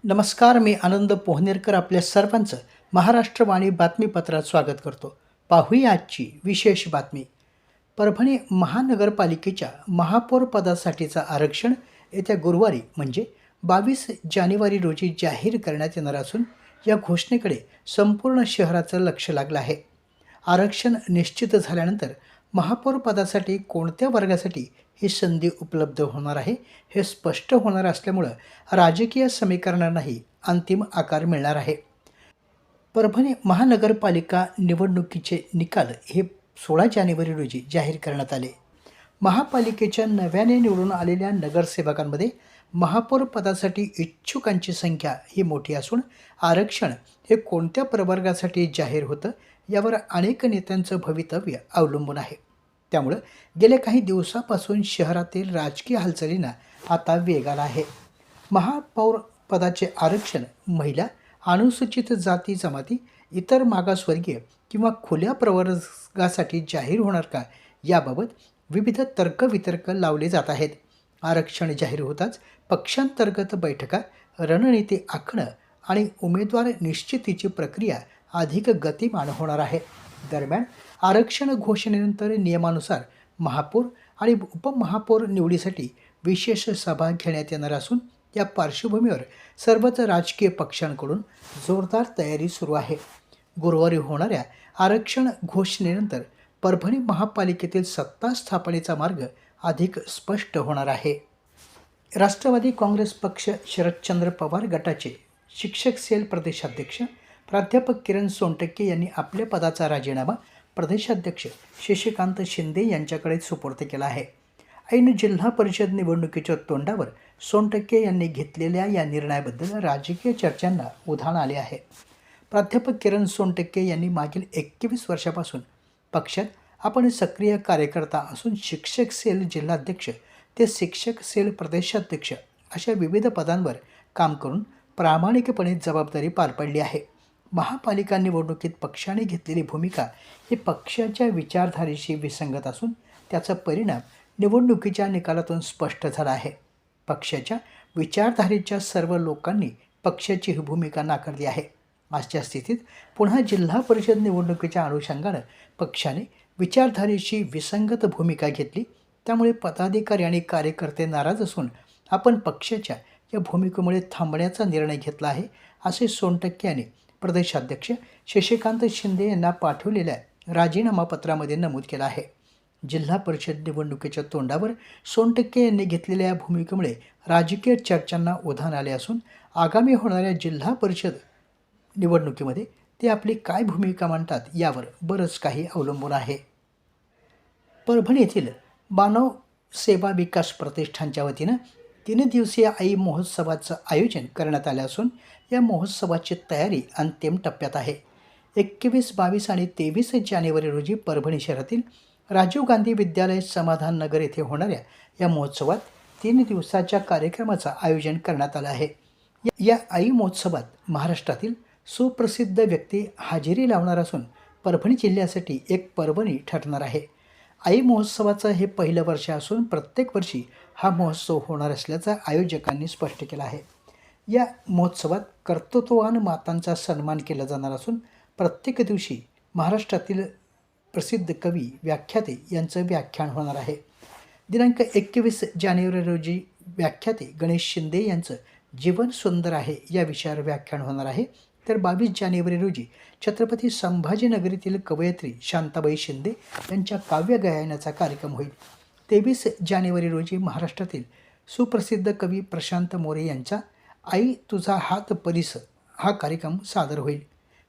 नमस्कार, मी आनंद पोहनेरकर आपल्या सर्वांचं महाराष्ट्रवाणी बातमीपत्रात स्वागत करतो. पाहूया आजची विशेष बातमी. परभणी महानगरपालिकेच्या महापौर पदासाठीचं आरक्षण येत्या गुरुवारी म्हणजे 22 जानेवारी रोजी जाहीर करण्यात येणार असून या घोषणेकडे संपूर्ण शहराचं लक्ष लागलं आहे. आरक्षण निश्चित झाल्यानंतर महापौर पदासाठी कोणत्या वर्गासाठी ही संधी उपलब्ध होणार आहे हे स्पष्ट होणार असल्यामुळं राजकीय समीकरणांनाही अंतिम आकार मिळणार आहे. परभणी महानगरपालिका निवडणुकीचे निकाल हे 16 जानेवारी रोजी जाहीर करण्यात आले. महापालिकेच्या नव्याने निवडून आलेल्या नगरसेवकांमध्ये महापौर पदासाठी इच्छुकांची संख्या ही मोठी असून आरक्षण हे कोणत्या प्रवर्गासाठी जाहीर होतं यावर अनेक नेत्यांचं भवितव्य अवलंबून आहे. त्यामुळं गेल्या काही दिवसापासून शहरातील राजकीय हालचालींना आता वेग आला आहे. महापौर पदाचे आरक्षण महिला, अनुसूचित जाती जमाती, इतर मागासवर्गीय किंवा खुल्या प्रवर्गासाठी जाहीर होणार का याबाबत विविध तर्कवितर्क लावले जात आहेत. आरक्षण जाहीर होताच पक्षांतर्गत बैठका, रणनीती आखणं आणि उमेदवार निश्चितीची प्रक्रिया अधिक गतिमान होणार आहे. दरम्यान आरक्षण घोषणेनंतर नियमानुसार महापौर आणि उपमहापौर निवडीसाठी विशेष सभा घेण्यात येणार असून या पार्श्वभूमीवर सर्वच राजकीय पक्षांकडून जोरदार तयारी सुरू आहे. गुरुवारी होणाऱ्या आरक्षण घोषणेनंतर परभणी महापालिकेतील सत्ता स्थापनेचा मार्ग अधिक स्पष्ट होणार आहे. राष्ट्रवादी काँग्रेस पक्ष शरदचंद्र पवार गटाचे शिक्षक सेल प्रदेशाध्यक्ष प्राध्यापक किरण सोनटक्के यांनी आपल्या पदाचा राजीनामा प्रदेशाध्यक्ष शशिकांत शिंदे यांच्याकडे सुपूर्द केला आहे. ऐन जिल्हा परिषद निवडणुकीच्या तोंडावर सोनटक्के यांनी घेतलेल्या या निर्णयाबद्दल राजकीय चर्चांना उधाण आले आहे. प्राध्यापक किरण सोनटक्के यांनी मागील 21 वर्षापासून पक्षात आपण सक्रिय कार्यकर्ता असून शिक्षक सेल जिल्हाध्यक्ष ते शिक्षक सेल प्रदेशाध्यक्ष अशा विविध पदांवर काम करून प्रामाणिकपणे जबाबदारी पार पाडली आहे. महापालिका निवडणुकीत पक्षाने घेतलेली भूमिका ही पक्षाच्या विचारधारेशी विसंगत असून त्याचा परिणाम निवडणुकीच्या निकालातून स्पष्ट झाला आहे. पक्षाच्या विचारधारेच्या सर्व लोकांनी पक्षाची ही भूमिका नाकारली आहे. आजच्या स्थितीत पुन्हा जिल्हा परिषद निवडणुकीच्या अनुषंगानं पक्षाने विचारधारेशी विसंगत भूमिका घेतली. त्यामुळे पदाधिकारी आणि कार्यकर्ते नाराज असून आपण पक्षाच्या या भूमिकेमुळे थांबण्याचा निर्णय घेतला आहे असे सोनटक्के यांनी प्रदेशाध्यक्ष शशिकांत शिंदे यांना पाठवलेल्या राजीनामा पत्रामध्ये नमूद केलं आहे. जिल्हा परिषद निवडणुकीच्या तोंडावर सोनटक्के यांनी घेतलेल्या भूमिकेमुळे राजकीय चर्चांना उधाण आले असून आगामी होणाऱ्या जिल्हा परिषद निवडणुकीमध्ये ते आपली काय भूमिका मांडतात यावर बरंच काही अवलंबून आहे. परभणी येथील मानव सेवा विकास प्रतिष्ठानच्या वतीनं 3 दिवसीय आई महोत्सवाचं आयोजन करण्यात आलं असून या महोत्सवाची तयारी अंतिम टप्प्यात आहे. 21, 22 आणि 23 जानेवारी रोजी परभणी शहरातील राजीव गांधी विद्यालय समाधान नगर येथे होणाऱ्या या महोत्सवात 3 दिवसाच्या कार्यक्रमाचं आयोजन करण्यात आलं आहे. या आई महोत्सवात महाराष्ट्रातील सुप्रसिद्ध व्यक्ती हजेरी लावणार असून परभणी जिल्ह्यासाठी एक पर्वणी ठरणार आहे. आई महोत्सवाचं हे पहिलं वर्ष असून प्रत्येक वर्षी हा महोत्सव होणार असल्याचं आयोजकांनी स्पष्ट केलं आहे. या महोत्सवात कर्तृत्ववान मातांचा सन्मान केला जाणार असून प्रत्येक दिवशी महाराष्ट्रातील प्रसिद्ध कवी, व्याख्याते यांचं व्याख्यान होणार आहे. दिनांक 21 जानेवारी रोजी व्याख्याते गणेश शिंदे यांचं जीवन सुंदर आहे या विषयावर व्याख्यान होणार आहे. तर 22 जानेवारी रोजी छत्रपती संभाजीनगरीतील कवयित्री शांताबाई शिंदे यांच्या काव्य गायनाचा कार्यक्रम होईल. 23 जानेवारी रोजी महाराष्ट्रातील सुप्रसिद्ध कवी प्रशांत मोरे यांचा आई तुझा हात परिस हा कार्यक्रम सादर होईल.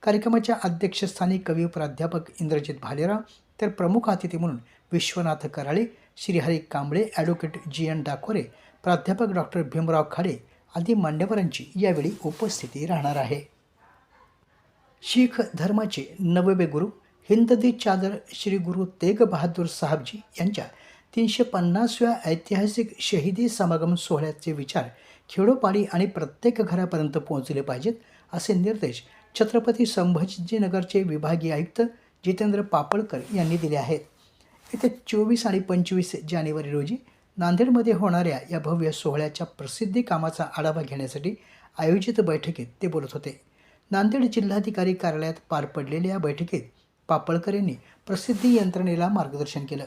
कार्यक्रमाच्या अध्यक्षस्थानी कवी प्राध्यापक इंद्रजित भालेराव तर प्रमुख अतिथी म्हणून विश्वनाथ कराळे, श्रीहरी कांबळे, ॲडव्होकेट GN डाकोरे, प्राध्यापक डॉक्टर भीमराव खाडे आदी मान्यवरांची यावेळी उपस्थिती राहणार आहे. शीख धर्माचे 9वे गुरु हिंददी चादर श्री गुरु तेग बहादूर साहबजी यांच्या 350व्या ऐतिहासिक शहीदी समागम सोहळ्याचे विचार खेडोपाडी आणि प्रत्येक घरापर्यंत पोहोचले पाहिजेत असे निर्देश छत्रपती संभाजीनगरचे विभागीय आयुक्त जितेंद्र पापळकर यांनी दिले आहेत. येत्या 24 आणि 25 जानेवारी रोजी नांदेडमध्ये होणाऱ्या या भव्य सोहळ्याच्या प्रसिद्धी कामाचा आढावा घेण्यासाठी आयोजित बैठकीत ते बोलत होते. नांदेड जिल्हाधिकारी कार्यालयात पार पडलेल्या या बैठकीत पापळकर यांनी प्रसिद्धी यंत्रणेला मार्गदर्शन केलं.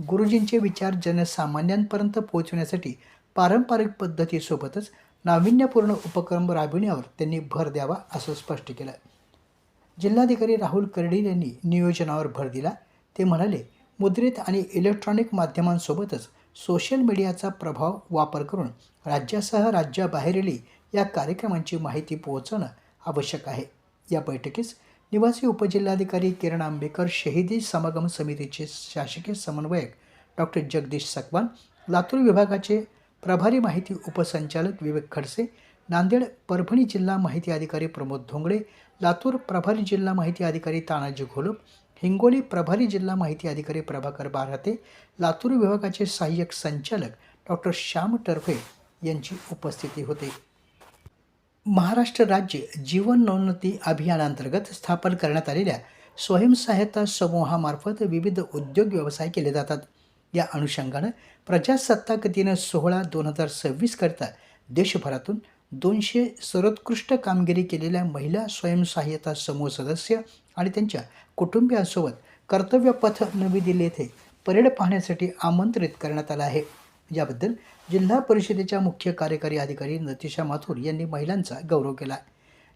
गुरुजींचे विचार जनसामान्यांपर्यंत पोहोचवण्यासाठी पारंपरिक पद्धतीसोबतच नाविन्यपूर्ण उपक्रम राबविण्यावर त्यांनी भर द्यावा असं स्पष्ट केलं. जिल्हाधिकारी राहुल कर्डील यांनी नियोजनावर भर दिला. ते म्हणाले, मुद्रित आणि इलेक्ट्रॉनिक माध्यमांसोबतच सोशल मीडियाचा प्रभाव वापर करून राज्यासह राज्याबाहेरील या कार्यक्रमांची माहिती पोहोचवणं आवश्यक आहे. या बैठकीस निवासी उपजिल्हाधिकारी किरण आंबेकर, शहीदी समागम समितीचे शासकीय समन्वयक डॉक्टर जगदीश सकवान, लातूर विभागाचे प्रभारी माहिती उपसंचालक विवेक खडसे, नांदेड परभणी जिल्हा माहिती अधिकारी प्रमोद धोंगडे, लातूर प्रभारी जिल्हा माहिती अधिकारी तानाजी घोलप, हिंगोली प्रभारी जिल्हा माहिती अधिकारी प्रभाकर बारहते, लातूर विभागाचे सहाय्यक संचालक डॉक्टर श्याम टर्फे यांची उपस्थिती होती. महाराष्ट्र राज्य जीवनोन्नती अभियानांतर्गत स्थापन करण्यात आलेल्या स्वयंसहायता समूहामार्फत विविध उद्योग व्यवसाय केले जातात. या अनुषंगानं प्रजासत्ताक दिन सोहळा 2026 करता देशभरातून 200 सर्वोत्कृष्ट कामगिरी केलेल्या महिला स्वयंसहायता समूह सदस्य आणि त्यांच्या कुटुंबियांसोबत कर्तव्यपथ नवी दिल्ली येथे परेड पाहण्यासाठी आमंत्रित करण्यात आलं आहे. याबद्दल जिल्हा परिषदेच्या मुख्य कार्यकारी अधिकारी नतिशा माथुर यांनी महिलांचा गौरव केला.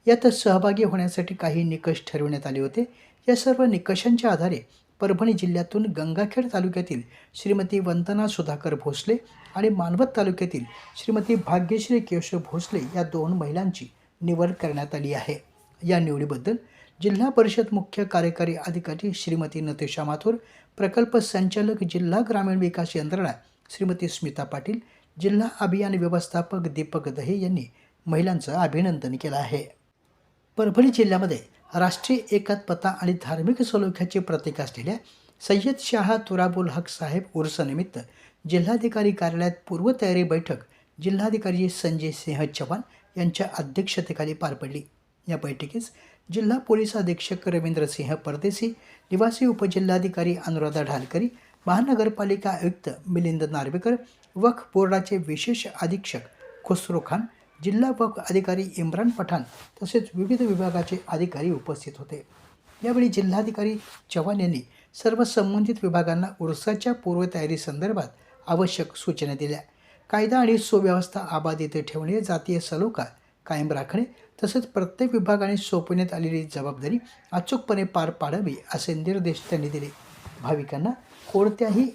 यात सहभागी होण्यासाठी काही निकष ठरविण्यात आले होते. या सर्व निकषांच्या आधारे परभणी जिल्ह्यातून गंगाखेड तालुक्यातील श्रीमती वंदना सुधाकर भोसले आणि मानवत तालुक्यातील श्रीमती भाग्यश्री केशव भोसले या 2 महिलांची निवड करण्यात आली आहे. या निवडीबद्दल जिल्हा परिषद मुख्य कार्यकारी अधिकारी श्रीमती नतिशा माथुर, प्रकल्प संचालक जिल्हा ग्रामीण विकास यंत्रणा श्रीमती स्मिता पाटील, जिल्हा अभियान व्यवस्थापक दीपक दहे यांनी महिलांचं अभिनंदन केलं आहे. परभणी जिल्ह्यामध्ये राष्ट्रीय एकात्मता आणि धार्मिक सलोख्याचे प्रतीक असलेल्या सय्यद शाह तुराबुल हक साहेब उर्सनिमित्त जिल्हाधिकारी कार्यालयात पूर्वतयारी बैठक जिल्हाधिकारी संजय सिंह चव्हाण यांच्या अध्यक्षतेखाली पार पडली. या बैठकीस जिल्हा पोलीस अधीक्षक रवींद्रसिंह परदेशी, निवासी उपजिल्हाधिकारी अनुराधा ढालकरी, महानगरपालिका आयुक्त मिलिंद नार्वेकर, वक्फ बोर्डाचे विशेष अधीक्षक खुसरो खान, जिल्हा वक्फ अधिकारी इम्रान पठाण तसेच विविध विभागाचे अधिकारी उपस्थित होते. यावेळी जिल्हाधिकारी चव्हाण यांनी सर्व संबंधित विभागांना उर्साच्या पूर्वतयारीसंदर्भात आवश्यक सूचना दिल्या. कायदा आणि सुव्यवस्था अबाधित ठेवणे, जातीय सलोखा कायम राखणे तसेच प्रत्येक विभागाने सोपवण्यात आलेली जबाबदारी अचूकपणे पार पाडावी असे निर्देश त्यांनी दिले. भाविकांना कोणत्याही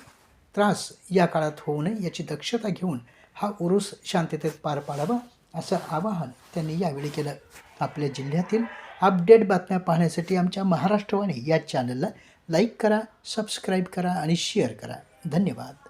त्रास या काळात होऊ नये याची दक्षता घेऊन हा उरूस शांततेत पार पाडावा असं आवाहन त्यांनी यावेळी केलं. आपल्या जिल्ह्यातील अपडेट बातम्या पाहण्यासाठी आमच्या महाराष्ट्रवाणी या चॅनलला लाईक करा, सबस्क्राईब करा आणि शेअर करा. धन्यवाद.